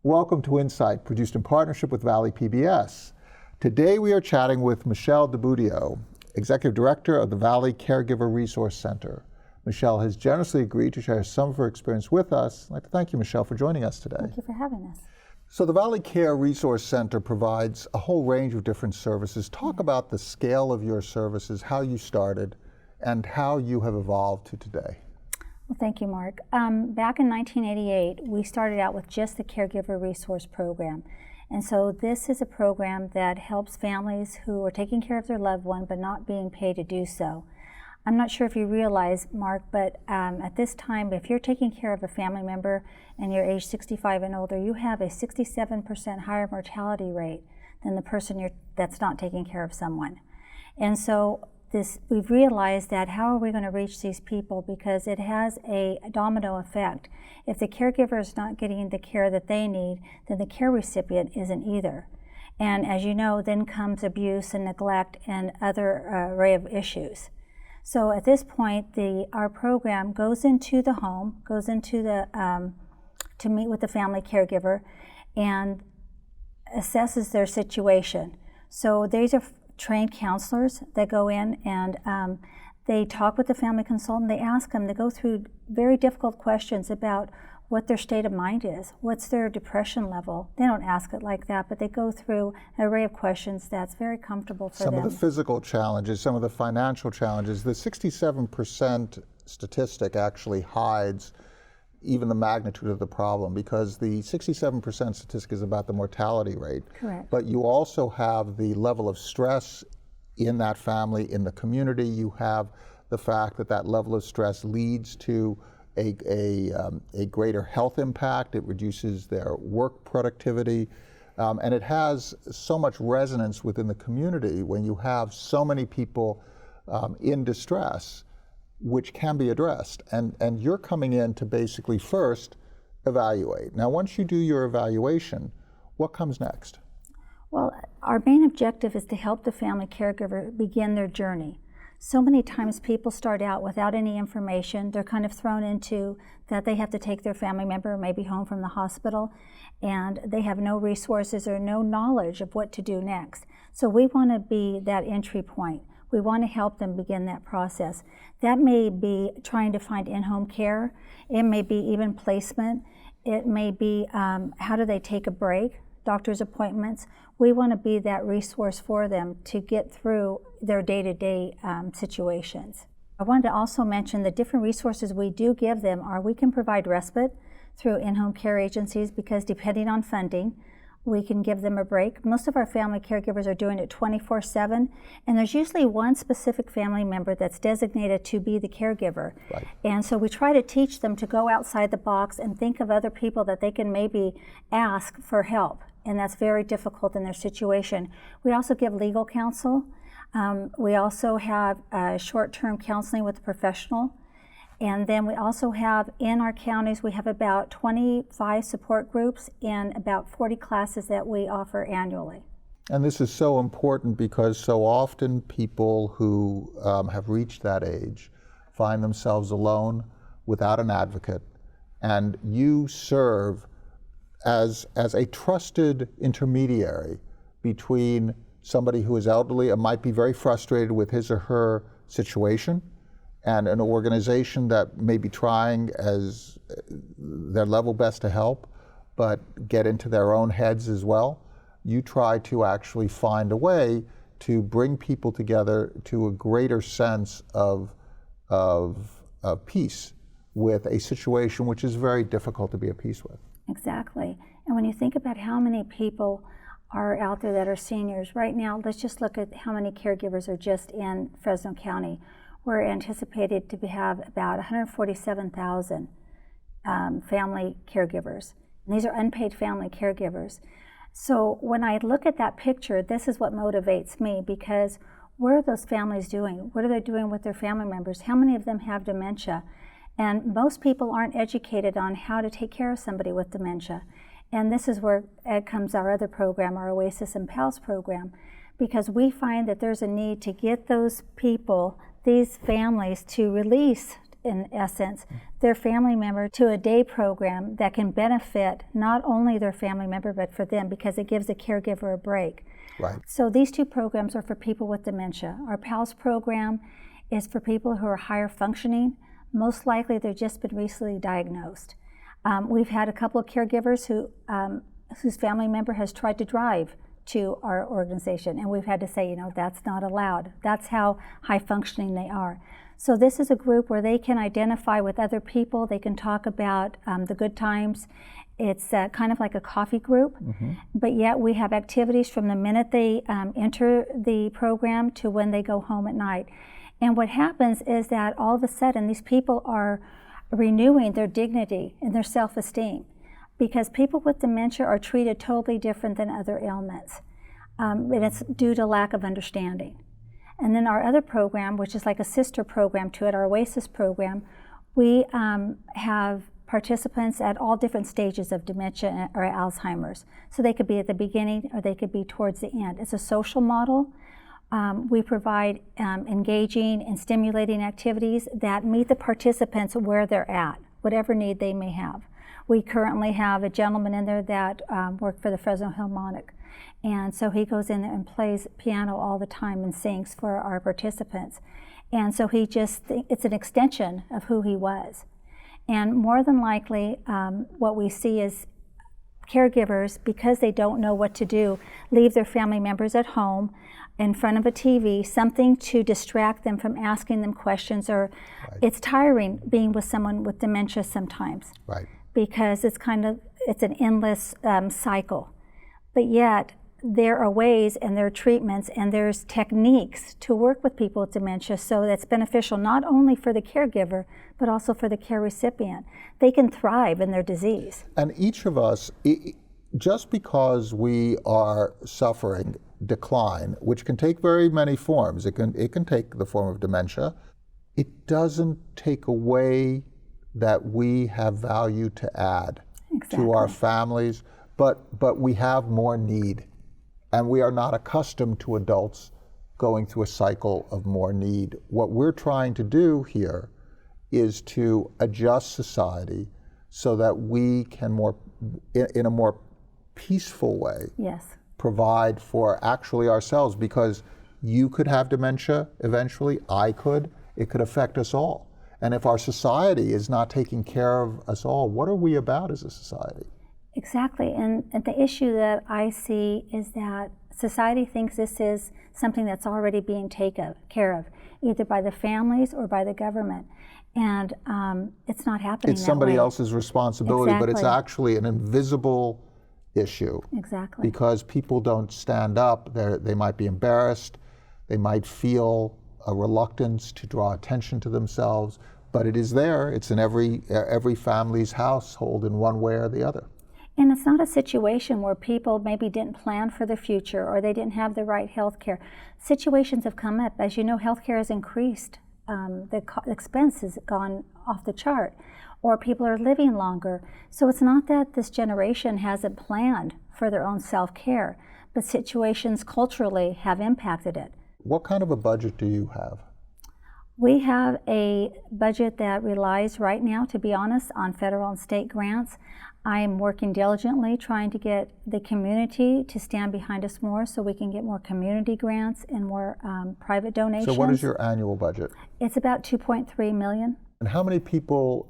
Welcome to Insight, produced in partnership with ValleyPBS. Today we are chatting with Michelle DiBuduo, Executive Director of the Valley Caregiver Resource Center. Michelle has generously agreed to share some of her experience with us. I'd like to thank you, Michelle, for joining us today. Thank you for having us. So the Valley Care Resource Center provides a whole range of different services. Talk about the scale of your services, how you started, and how you have evolved to today. Well, thank you, Mark. Back in 1988, we started out with just the Caregiver Resource Program. And so this is a program that helps families who are taking care of their loved one but not being paid to do so. I'm not sure if you realize, Mark, but at this time, if you're taking care of a family member and you're age 65 and older, you have a 67% higher mortality rate than the person that's not taking care of someone. And so we've realized that how are we going to reach these people, because it has a domino effect. If the caregiver is not getting the care that they need, then the care recipient isn't either. And as you know, then comes abuse and neglect and other array of issues. So at this point, our program goes into the home, goes into to meet with the family caregiver and assesses their situation. So these are trained counselors that go in and they talk with the family consultant. They ask them to go through very difficult questions about what their state of mind is, what's their depression level. They don't ask it like that, but they go through an array of questions that's very comfortable for them. Some of the physical challenges, some of the financial challenges. The 67% statistic actually hides even the magnitude of the problem, because the 67% statistic is about the mortality rate. Correct. But you also have the level of stress in that family, in the community. You have the fact that that level of stress leads to a greater health impact. It reduces their work productivity. And it has so much resonance within the community when you have so many people in distress, which can be addressed. And you're coming in to basically first evaluate. Now, once you do your evaluation, what comes next? Well, our main objective is to help the family caregiver begin their journey. So many times people start out without any information. They're kind of thrown into that they have to take their family member maybe home from the hospital, and they have no resources or no knowledge of what to do next. So we want to be that entry point. We want to help them begin that process. That may be trying to find in-home care. It may be even placement. It may be how do they take a break, doctor's appointments. We want to be that resource for them to get through their day-to-day situations. I wanted to also mention the different resources we do give them are we can provide respite through in-home care agencies, because depending on funding, we can give them a break. Most of our family caregivers are doing it 24/7, and there's usually one specific family member that's designated to be the caregiver. Right. And so we try to teach them to go outside the box and think of other people that they can maybe ask for help, and that's very difficult in their situation. We also give legal counsel. We also have short-term counseling with a professional. And then we also have, in our counties, we have about 25 support groups and about 40 classes that we offer annually. And this is so important because so often people who have reached that age find themselves alone without an advocate. And you serve as a trusted intermediary between somebody who is elderly and might be very frustrated with his or her situation, and an organization that may be trying as their level best to help, but get into their own heads as well. You try to actually find a way to bring people together to a greater sense of peace with a situation which is very difficult to be at peace with. Exactly. And when you think about how many people are out there that are seniors, right now, let's just look at how many caregivers are just in Fresno County. We're anticipated to have about 147,000 family caregivers. And these are unpaid family caregivers. So when I look at that picture, this is what motivates me, because what are those families doing? What are they doing with their family members? How many of them have dementia? And most people aren't educated on how to take care of somebody with dementia. And this is where comes our other program, our Oasis and Pals program, because we find that there's a need to get those people, these families, to release in essence, their family member to a day program that can benefit not only their family member but for them, because it gives the caregiver a break. Right. So these two programs are for people with dementia. Our PALS program is for people who are higher functioning. Most likely they've just been recently diagnosed. We've had a couple of caregivers whose family member has tried to drive to our organization, and we've had to say, that's not allowed. That's how high functioning they are. So this is a group where they can identify with other people. They can talk about the good times. It's kind of like a coffee group, but yet we have activities from the minute they enter the program to when they go home at night. And what happens is that all of a sudden these people are renewing their dignity and their self-esteem, because people with dementia are treated totally different than other ailments. And it's due to lack of understanding. And then our other program, which is like a sister program to it, our OASIS program, we have participants at all different stages of dementia or Alzheimer's. So they could be at the beginning or they could be towards the end. It's a social model. We provide engaging and stimulating activities that meet the participants where they're at, whatever need they may have. We currently have a gentleman in there that worked for the Fresno Philharmonic, and so he goes in there and plays piano all the time and sings for our participants. And so it's an extension of who he was. And more than likely, what we see is caregivers, because they don't know what to do, leave their family members at home in front of a TV, something to distract them from asking them questions, or it's tiring being with someone with dementia sometimes. Right. Because it's an endless cycle. But yet, there are ways and there are treatments and there's techniques to work with people with dementia, so that's beneficial not only for the caregiver, but also for the care recipient. They can thrive in their disease. And each of us, just because we are suffering decline, which can take very many forms, it can take the form of dementia, it doesn't take away that we have value to add to our families, but we have more need. And we are not accustomed to adults going through a cycle of more need. What we're trying to do here is to adjust society so that we can in a more peaceful way, provide for actually ourselves, because you could have dementia eventually, I could, it could affect us all. And if our society is not taking care of us all, what are we about as a society? Exactly, and the issue that I see is that society thinks this is something that's already being taken care of, either by the families or by the government. And it's not happening It's somebody that way. else's responsibility, but it's actually an invisible issue. Exactly. Because people don't stand up, they might be embarrassed, they might feel a reluctance to draw attention to themselves, but it is there. It's in every family's household in one way or the other. And it's not a situation where people maybe didn't plan for the future or they didn't have the right health care. Situations have come up. As you know, health care has increased. The expense has gone off the chart, or people are living longer. So it's not that this generation hasn't planned for their own self-care, but situations culturally have impacted it. What kind of a budget do you have? We have a budget that relies right now, to be honest, on federal and state grants. I am working diligently trying to get the community to stand behind us more so we can get more community grants and more private donations. So what is your annual budget? It's about $2.3 million. And how many people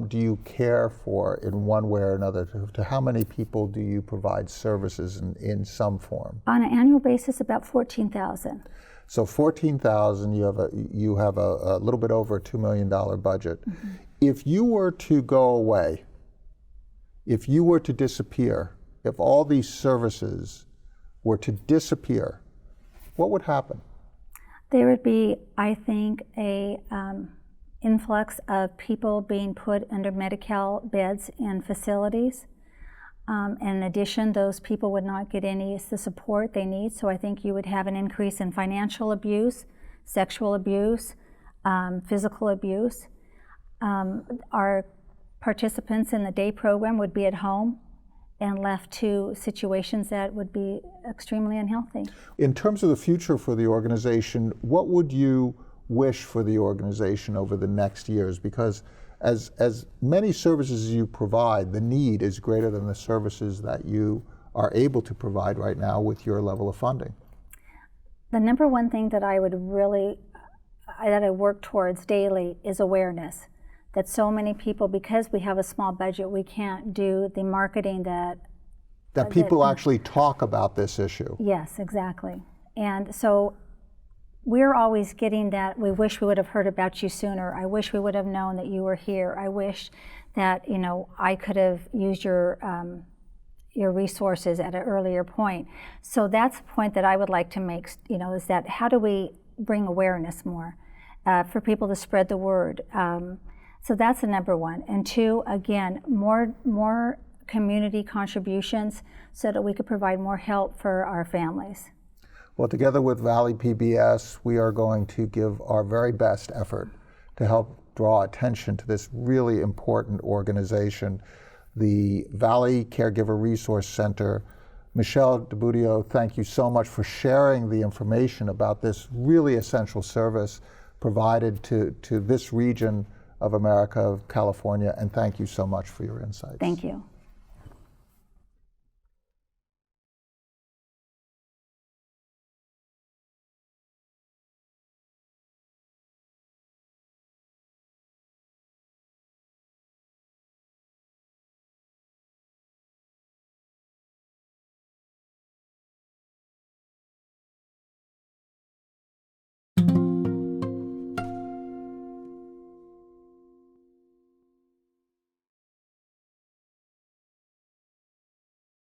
do you care for in one way or another? To how many people do you provide services in some form? On an annual basis, about 14,000. So 14,000, you have a little bit over a $2 million budget. Mm-hmm. If you were to go away, if you were to disappear, if all these services were to disappear, what would happen? There would be, I think, a influx of people being put under Medi-Cal beds in facilities. In addition, those people would not get any of the support they need, so I think you would have an increase in financial abuse, sexual abuse, physical abuse. Our participants in the day program would be at home and left to situations that would be extremely unhealthy. In terms of the future for the organization, what would you wish for the organization over the next years? Because as many services as you provide, the need is greater than the services that you are able to provide right now with your level of funding. The number one thing that I would really, that I work towards daily is awareness. That so many people, because we have a small budget, we can't do the marketing that people actually talk about this issue. Yes, exactly. And so we're always getting that, we wish we would have heard about you sooner. I wish we would have known that you were here. I wish that, you know, I could have used your resources at an earlier point. So that's the point that I would like to make, you know, is that how do we bring awareness more for people to spread the word? So that's the number one. And two, again, more community contributions so that we could provide more help for our families. Well, together with ValleyPBS, we are going to give our very best effort to help draw attention to this really important organization, the Valley Caregiver Resource Center. Michelle DiBuduo, thank you so much for sharing the information about this really essential service provided to this region of America, of California, and thank you so much for your insights. Thank you.